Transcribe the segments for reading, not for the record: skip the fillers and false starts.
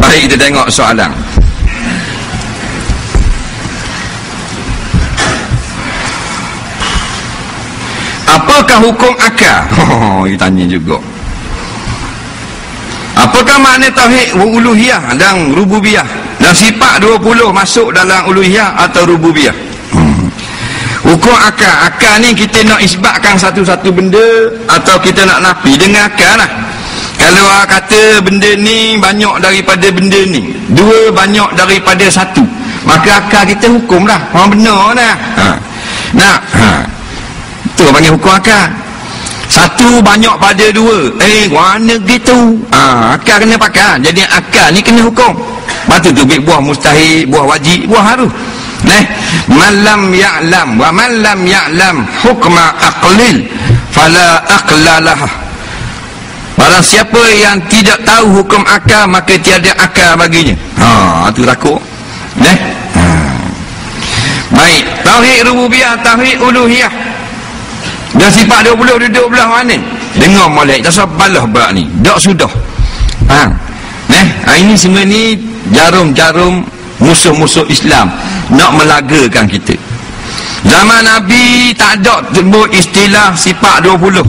Baik, kita tengok soalan. Apakah hukum akal? Dia tanya juga. Apakah makna tauhid uluhiyah dan rububiyah? Dan sifat 20 masuk dalam uluhiyah atau rububiyah? Hukum akal. Akal ni kita nak isbatkan satu-satu benda atau kita nak nafi dengan akal lah. Kalau orang kata benda ni banyak daripada benda ni, dua banyak daripada satu, maka akal kita hukum lah. Orang benar lah. Tu panggil hukum akal. Satu banyak pada dua, mana gitu. Akal kena pakai. Jadi akal ni kena hukum. Lepas tu buah mustahil, buah wajib, buah harus. Man lam ya'lam wa man lam ya'lam hukma aqlil fala aqlalah. Barang siapa yang tidak tahu hukum akal, maka tiada akal baginya. Tu takut. Baik, tauhid rububiyah, tauhid uluhiyah. Dan sifat 20 duduk belah mana? Dengar molek, tak usah balah berat ni. Dak sudah. Ini semua ni jarum-jarum musuh-musuh Islam nak melagakan kita. Zaman Nabi tak ada timbul istilah sifat 20.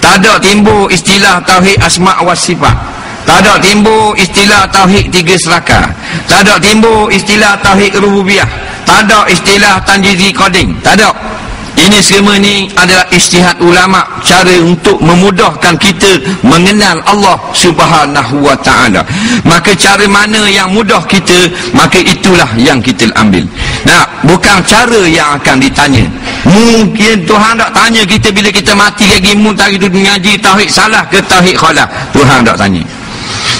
Tak ada timbul istilah tauhid asma' wa sifat. Tak ada timbul istilah tauhid 3 serakah. Tak ada timbul istilah tauhid rububiyah. Tak ada istilah tanjizi qadim. Tak ada. Ini semua ni adalah ijtihad ulama, cara untuk memudahkan kita mengenal Allah Subhanahu wa taala. Maka cara mana yang mudah kita, maka itulah yang kita ambil. Bukan cara yang akan ditanya. Mungkin Tuhan tak tanya kita bila kita mati lagi muntah itu mengaji tauhid salah ke tauhid khalah. Tuhan tak tanya.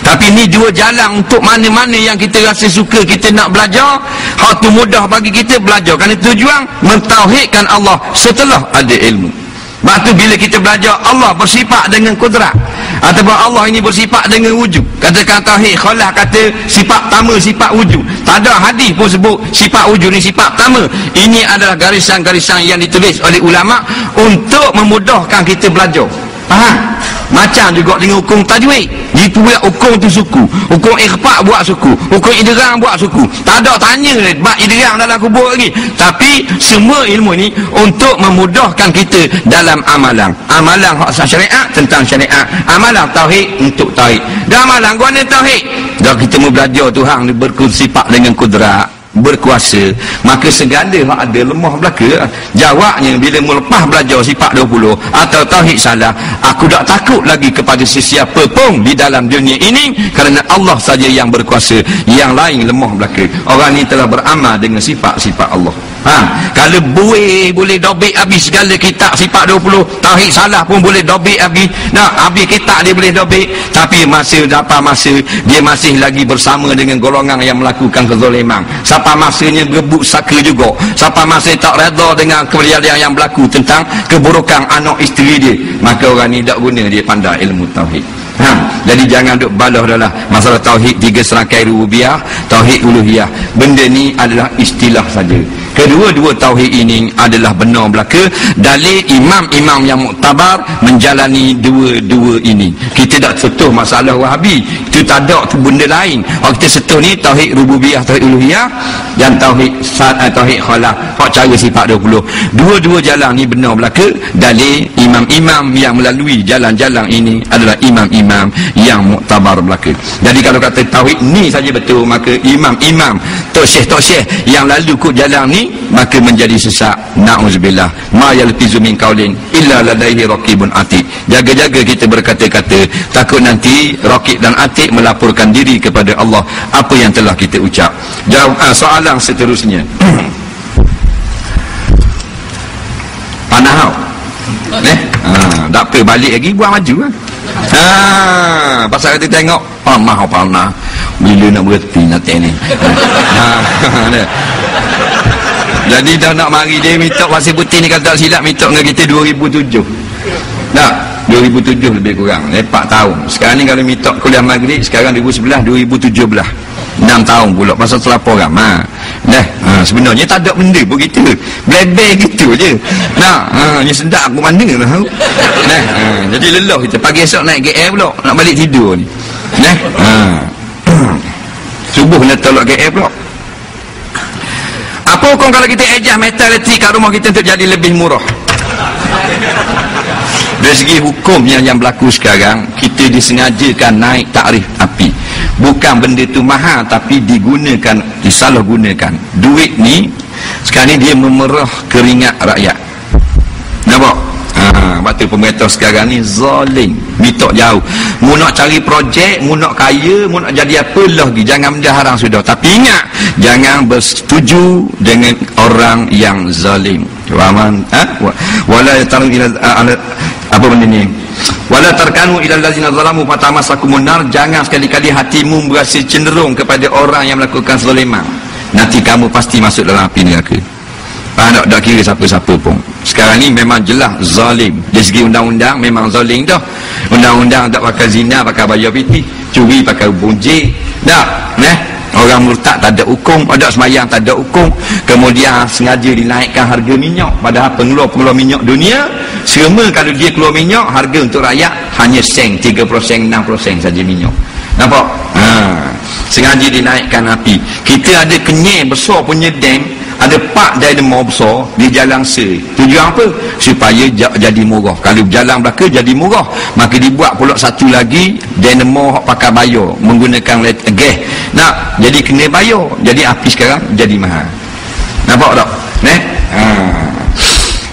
Tapi ni dua jalan untuk mana-mana yang kita rasa suka kita nak belajar, hak tu mudah bagi kita belajar. Kerana tujuan mentauhidkan Allah setelah ada ilmu. Sebab tu bila kita belajar Allah bersifat dengan kudrat, ataupun Allah ini bersifat dengan wujud. Katakan tauhid khalah kata sifat pertama sifat wujud. Tak ada hadis pun sebut sifat wujud ni sifat pertama. Ini adalah garisan-garisan yang ditulis oleh ulama untuk memudahkan kita belajar. Faham? Macam juga dengan hukum tajwid. Itu buat hukum tu suku, hukum ikhfa buat suku, hukum idgham buat suku. Tak ada tanya bab idgham dalam kubur lagi. Tapi semua ilmu ni untuk memudahkan kita dalam amalan. Amalan hak syariat tentang syariat, amalan tauhid untuk tauhid. Dan amalan guna tauhid. Dan kita mau belajar Tuhan bersifat dengan kudrat, berkuasa, maka segala hak ada lemah belaka. Jawabnya bila melepas belajar sifat 20 atau tauhid salah, aku tak takut lagi kepada sesiapa pun di dalam dunia ini, kerana Allah saja yang berkuasa, yang lain lemah belaka. Orang ni telah beramal dengan sifat-sifat Allah. Kalau boleh dobik habis segala kitab sifat 20, tauhid salah pun boleh dobik habis. Habis kitab dia boleh dobik, tapi dapat masa dia masih lagi bersama dengan golongan yang melakukan kezaliman. Sampai masanya berebut saka juga. Sampai masa tak redha dengan kejadian yang berlaku tentang keburukan anak isteri dia, maka orang ni tak guna dia pandai ilmu tauhid. Jadi jangan duk balah adalah masalah tauhid 3 serangkai rububiyah, tauhid uluhiyah. Benda ni adalah istilah saja. Kedua-dua tauhid ini adalah benar belaka. Dalil imam-imam yang muktabar menjalani dua-dua ini. Kita tak sentuh masalah Wahabi, itu tak ada tu benda lain. Kalau kita sentuh ni tauhid rububiyah, tauhid uluhiyah dan tauhid khalah, hak cara sifat 20. Dua-dua jalan ni benar belaka. Dalil imam-imam yang melalui jalan-jalan ini adalah imam-imam yang muktabar belaka. Jadi kalau kata tauhid ni saja betul, maka imam-imam tok syekh yang lalu kut jalan ni maka menjadi sesat. Na'udzubillah. Ma yalfizu min qaulin illa ladaihi raqibun atid. Jaga-jaga kita berkata-kata, takut nanti raqib dan atid melaporkan diri kepada Allah apa yang telah kita ucap. Jawab soalan seterusnya. Panahau. Tak apa, balik lagi buang maju lah. Pasal kita tengok maha panah bila nak berhenti nanti ni. Jadi dah nak mari dia minta pasir putih ni, kata silap minta dengan kita 2007. Tak, 2007 lebih kurang 4 tahun. Sekarang ni kalau minta kuliah maghrib sekarang 2011, 2017 6 tahun pula pasal selaporan. Sebenarnya tak ada benda pun kita blebeh gitu je. Ni sedap aku mana tahu. Jadi lelah kita pagi esok naik GL pula nak balik tidur ni. Subuh kena tolak KL pula. Apa hukum kalau kita adjust metal elektrik kat rumah kita untuk jadi lebih murah? Dari segi hukum yang berlaku sekarang, kita disengajakan naik tarikh api. Bukan benda tu mahal, tapi digunakan, disalahgunakan. Duit ni sekarang ni dia memerah keringat rakyat. Nampak? Waktu pemerintah sekarang ni zalim, mitok jauh. Mu nak cari projek, mu nak kaya, mu nak jadi apa lagi, jangan benda haram sudah. Tapi ingat, jangan bersetuju dengan orang yang zalim. Waman wala taru ila apa benda ni? Wala tarkanu ila allazina zalamu fatamasakumun nar. Jangan sekali-kali hatimu berasa cenderung kepada orang yang melakukan kezaliman. Nanti kamu pasti masuk dalam api neraka. Tak kira siapa-siapa pun. Sekarang ni memang jelas zalim. Dari segi undang-undang memang zalim dah. Undang-undang tak pakai zina, pakai bayar piti, curi pakai bunjik. Tak, orang murtad tak ada hukum, ada semayang tak ada hukum. Kemudian sengaja dinaikkan harga minyak, padahal pengeluar minyak dunia semua kalau dia keluar minyak, harga untuk rakyat hanya sen, 3%, 6% saja minyak. Nampak? Sengaja dinaikkan api. Kita ada kenyai besar punya dam, ada pak dynamo besar di jalan se. Tujuan apa? Supaya jadi murah. Kalau jalan belaka jadi murah, maka dibuat pula satu lagi dynamo pakai bayar menggunakan gas. Nak jadi kena bayar. Jadi api sekarang jadi mahal. Nampak tak?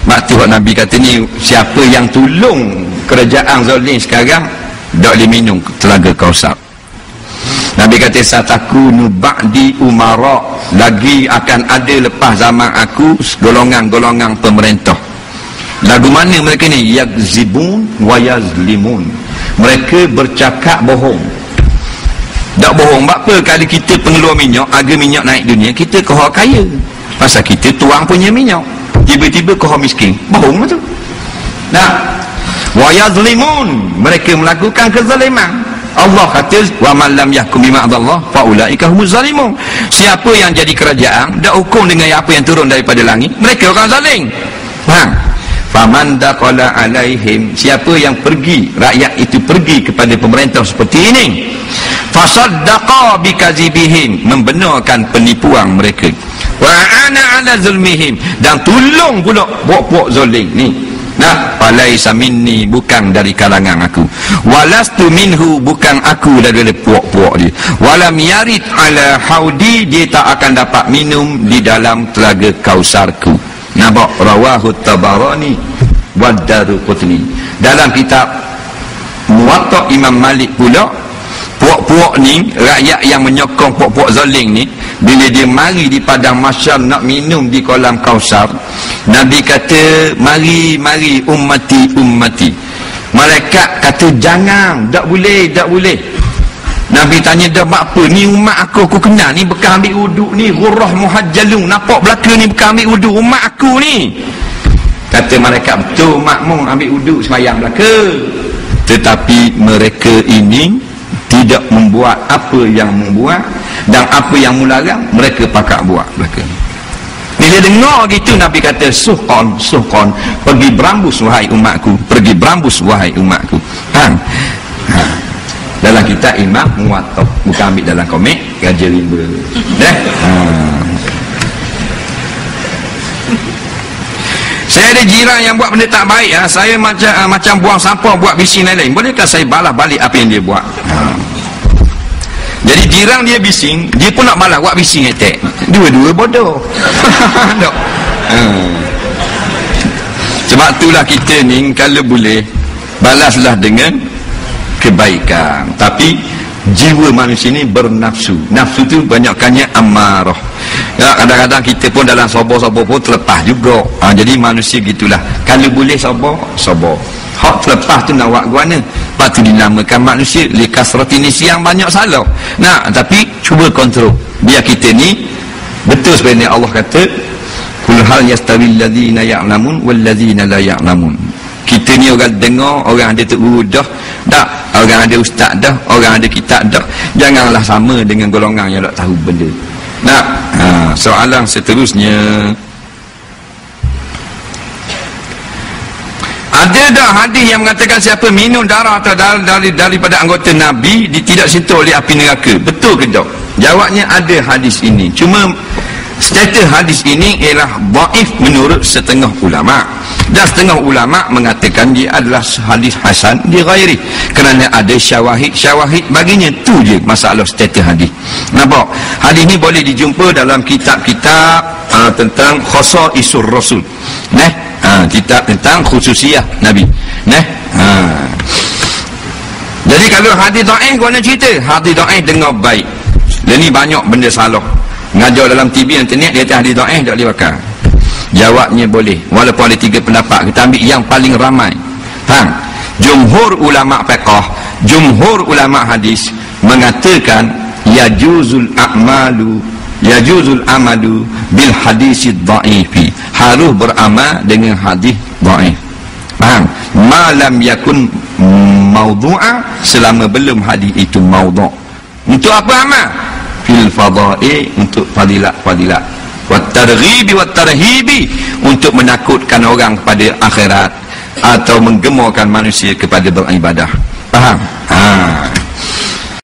Waktu Nabi kata ni, siapa yang tolong kerajaan zalim sekarang, tak boleh minum telaga Kausar. Nabi kata satakunu ba'di umara, lagi akan ada lepas zaman aku golongan-golongan pemerintah. Lagu mana mereka ni? Yakzibun wa yazlimun. Mereka bercakap bohong. Tak bohong. Apa kalau kita pengeluar minyak, harga minyak naik dunia, kita kau kaya. Pasal kita tuang punya minyak. Tiba-tiba kau miskin. Bohong tu. Nah, wa yazlimun, mereka melakukan kezaliman. Allah kata wa man lam yahkum bima Allah fa ulaika humuz zalimun. Siapa yang jadi kerajaan dak hukum dengan apa yang turun daripada langit, mereka orang zalim. Faham? Faman daqala alaihim, siapa yang pergi, rakyat itu pergi kepada pemerintah seperti ini, fasaddaqa bikazibihim, membenarkan penipuan mereka, wa ana ala zulmihim, dan tolong pula puak-puak zalim ni. Nah, falaisa minni, bukan dari kalangan aku. Walastu minhu, bukan aku dari puak-puak dia. Walam yarid ala haudi, dia tak akan dapat minum di dalam telaga Kausarku. Nampak? Rawahu Tabarani wa Daruqutni. Dalam kitab Muwatta Imam Malik pula, puak-puak ni, rakyat yang menyokong puak-puak zalim ni, bila dia mari di padang mahsyar nak minum di kolam Kausar, Nabi kata, mari ummati ummati. Malaikat kata jangan, tak boleh. Nabi tanya, dah apa ni umat aku kenal ni, bekas ambil wuduk ni, ghurrah muhajjalun, nampak belaka ni bekas ambil wuduk umat aku ni. Kata malaikat, betul makmum ambil wuduk semayang belaka, tetapi mereka ini tidak membuat apa yang membuat, dan apa yang melarang mereka pakak buat belaka. Bila dengar gitu, Nabi kata suhqan, pergi berambus wahai umatku, pergi berambus wahai umatku. Dalam kitab Imam Muwatta, bukan ambil dalam komik Raja Rimba. Saya ada jiran yang buat benda tak baik, saya macam buang sampah, buat bising lain-lain. Bolehkah saya balas balik apa yang dia buat? Jadi jiran dia bising, dia pun nak balas buat bising attack. Dua-dua bodoh. Sebab itulah kita ni kalau boleh balaslah dengan kebaikan. Tapi jiwa manusia ni bernafsu. Nafsu tu banyakkannya amarah. Ya, kadang-kadang kita pun dalam sabar-sabar pun terlepas juga. Jadi manusia gitulah. Kalau boleh sabar. Hak terlepas tu nak buat guana. Lepas tu dinamakan manusia likasrati nisyang, banyak salah. Nah, tapi cuba kontrol. Biar kita ni betul sebenarnya Allah kata, kul hal yastawil ladzina ya'lamun wal ladzina la ya'lamun. Kita ni orang dengar, orang ada guru dah, orang ada ustaz dah, orang ada kitab dah. Janganlah sama dengan golongan yang tak tahu benda. Nah, soalan seterusnya, ada Tiada hadis yang mengatakan siapa minum darah atau daripada anggota Nabi tidak sentuh oleh api neraka. Betul ke tak? Jawabnya ada hadis ini. Cuma status hadis ini ialah dhaif menurut setengah ulama. Dan setengah ulama mengatakan dia adalah hadis hasan di ghairi, kerana ada syawahid baginya. Tu je masalah status hadis. Nampak? Hadis ni boleh dijumpa dalam kitab-kitab tentang khasa'isur rasul. Kitab tentang khususiyah Nabi. Jadi kalau hadis dhaif, guna cerita hadis dhaif dengar baik. Dan ni banyak benda salah. Ngajar dalam TV internet dia kata hadis dhaif tak boleh pakai. Jawabnya boleh. Walaupun ada 3 pendapat, kita ambil yang paling ramai. Jumhur ulama fiqh, jumhur ulama hadis mengatakan yajuzul amalu bil hadis dhaifi. Harus beramal dengan hadis dhaif. Faham? Malam yakun maudhu'a, selama belum hadis itu maudhu'. Untuk apa amal? Fil fadha'i, untuk fadilat-fadilat. Wat targhibi wat tarhibi, untuk menakutkan orang kepada akhirat atau menggemurkan manusia kepada beribadah. Faham?